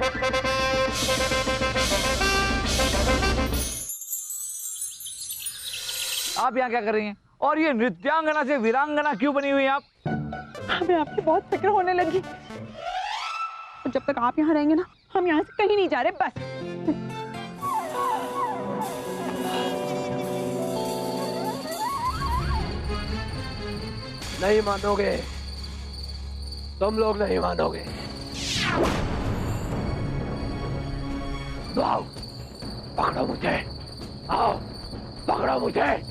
आप यहाँ क्या कर रही हैं? और ये नृत्यांगना से वीरांगना क्यों बनी हुई हैं आप? हमें आपकी बहुत फिक्र होने लगी। और जब तक आप यहाँ रहेंगे ना, हम यहाँ से कहीं नहीं जा रहे, बस। नहीं मानोगे, तुम लोग नहीं मानोगे। तो आओ, पकड़ो मुझे, आओ पकड़ो मुझे।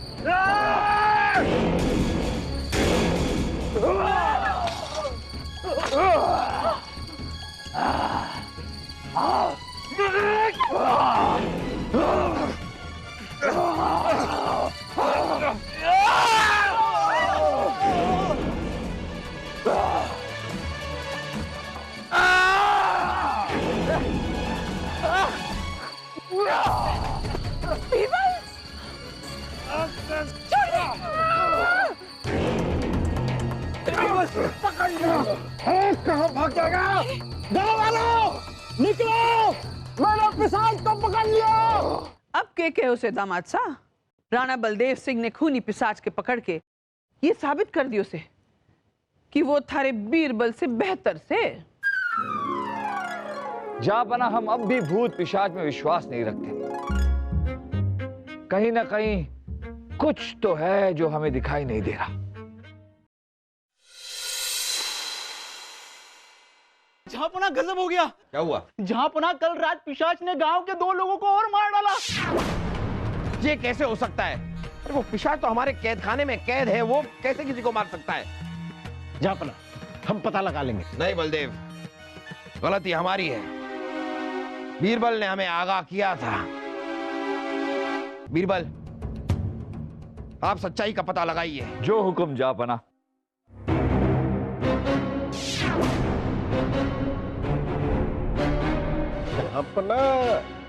कहाँ भाग जाएगा? गाँव वालों, निकलो! मैंने पिशाच को पकड़ लिया। अब के उसे दामाद सा? राणा बलदेव सिंह ने खूनी पिशाच के पकड़ के ये साबित कर दियो से कि वो थारे बीरबल से बेहतर से। जापना, हम अब भी भूत पिशाच में विश्वास नहीं रखते। कहीं ना कहीं कुछ तो है जो हमें दिखाई नहीं दे रहा। जहाँपना गजब हो गया। क्या हुआ? जहाँपना कल रात पिशाच ने गांव के 2 लोगों को और मार डाला। ये कैसे हो सकता है? अरे वो पिशाच तो हमारे कैद खाने में कैद है, वो कैसे किसी को मार सकता है? जापना, हम पता लगा लेंगे। नहीं बलदेव, गलती हमारी है। बीरबल ने हमें आगाह किया था। बीरबल, आप सच्चाई का पता लगाइए। जो हुक्म जापना। अपना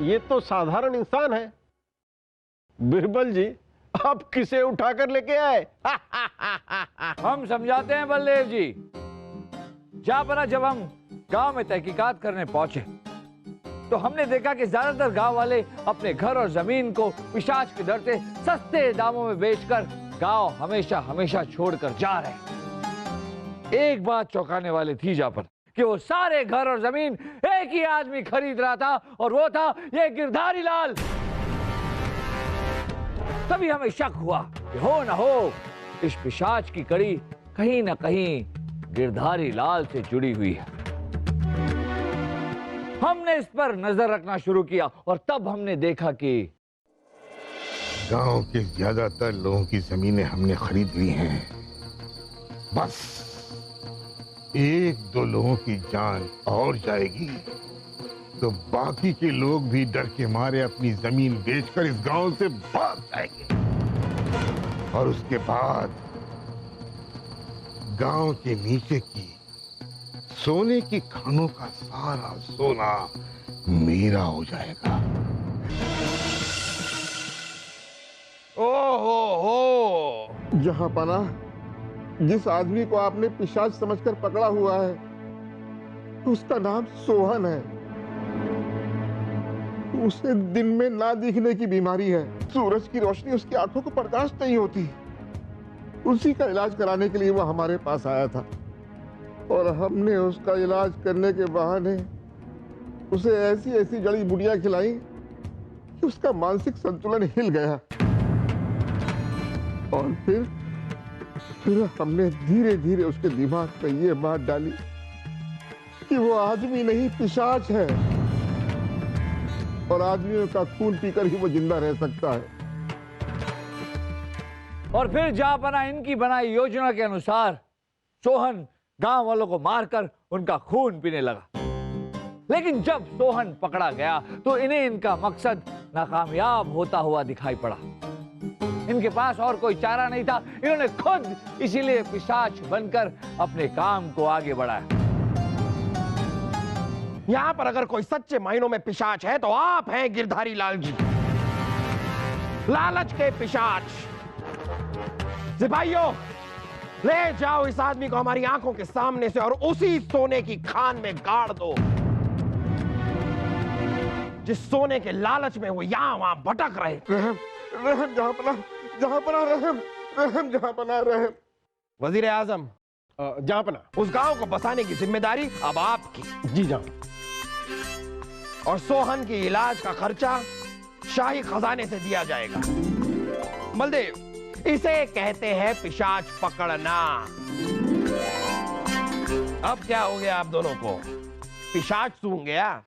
ये तो साधारण इंसान है। बीरबल जी, आप किसे उठाकर लेके आए? हम समझाते हैं बलदेव जी। जापना, जब हम गांव में तहकीकात करने पहुंचे तो हमने देखा कि ज्यादातर गांव वाले अपने घर और जमीन को पिशाच के डर से सस्ते दामों में बेचकर गांव हमेशा हमेशा छोड़कर जा रहे हैं। एक बात चौंकाने वाली थी जापना कि वो सारे घर और जमीन एक ही आदमी खरीद रहा था, और वो था ये गिरधारी लाल। तभी हमें शक हुआ कि हो ना हो इस पिशाच की कड़ी कहीं ना कहीं गिरधारी लाल से जुड़ी हुई है। हमने इस पर नजर रखना शुरू किया और तब हमने देखा कि गांव के ज्यादातर लोगों की जमीनें हमने खरीद ली हैं। बस 1-2 लोगों की जान और जाएगी तो बाकी के लोग भी डर के मारे अपनी जमीन बेचकर इस गांव से भाग जाएंगे। और उसके बाद गांव के नीचे की सोने की खानों का सारा सोना मेरा हो जाएगा। ओहो, जहां पना, जिस आदमी को आपने पिशाच समझकर पकड़ा हुआ है उसका नाम सोहन है। उसे दिन में ना दिखने की बीमारी है। सूरज की रोशनी उसकी आंखों को बर्दाश्त नहीं होती। उसी का इलाज कराने के लिए वो हमारे पास आया था और हमने उसका इलाज करने के बहाने उसे ऐसी ऐसी जड़ी बूटियां खिलाई कि उसका मानसिक संतुलन हिल गया। और फिर हमने धीरे धीरे उसके दिमाग पे ये बात डाली कि वो आदमी नहीं पिशाच है और आदमियों का खून पीकर ही वो जिंदा रह सकता है। और फिर जापना इनकी बनाई योजना के अनुसार सोहन गांव वालों को मारकर उनका खून पीने लगा। लेकिन जब सोहन पकड़ा गया तो इन्हें इनका मकसद नाकामयाब होता हुआ दिखाई पड़ा। इनके पास और कोई चारा नहीं था। इन्होंने खुद इसीलिए पिशाच बनकर अपने काम को आगे बढ़ाया। यहां पर अगर कोई सच्चे मायनों में पिशाच है तो आप हैं गिरधारी लाल जी, लालच के पिशाच। सिपाहियों, ले जाओ इस आदमी को हमारी आंखों के सामने से और उसी सोने की खान में गाड़ दो। जिस सोने के लालच में वो यहाँ वहां भटक रहे। रहम, रहम जहाँ पना रहम, रहम जहाँ पना रहम। वजीर आजम, जहाँ पना। उस गांव को बसाने की जिम्मेदारी अब आपकी। जी जाओ। और सोहन के इलाज का खर्चा शाही खजाने से दिया जाएगा। बलदेव, इसे कहते हैं पिशाच पकड़ना। अब क्या हो गया आप दोनों को? पिशाच सूंघ गया?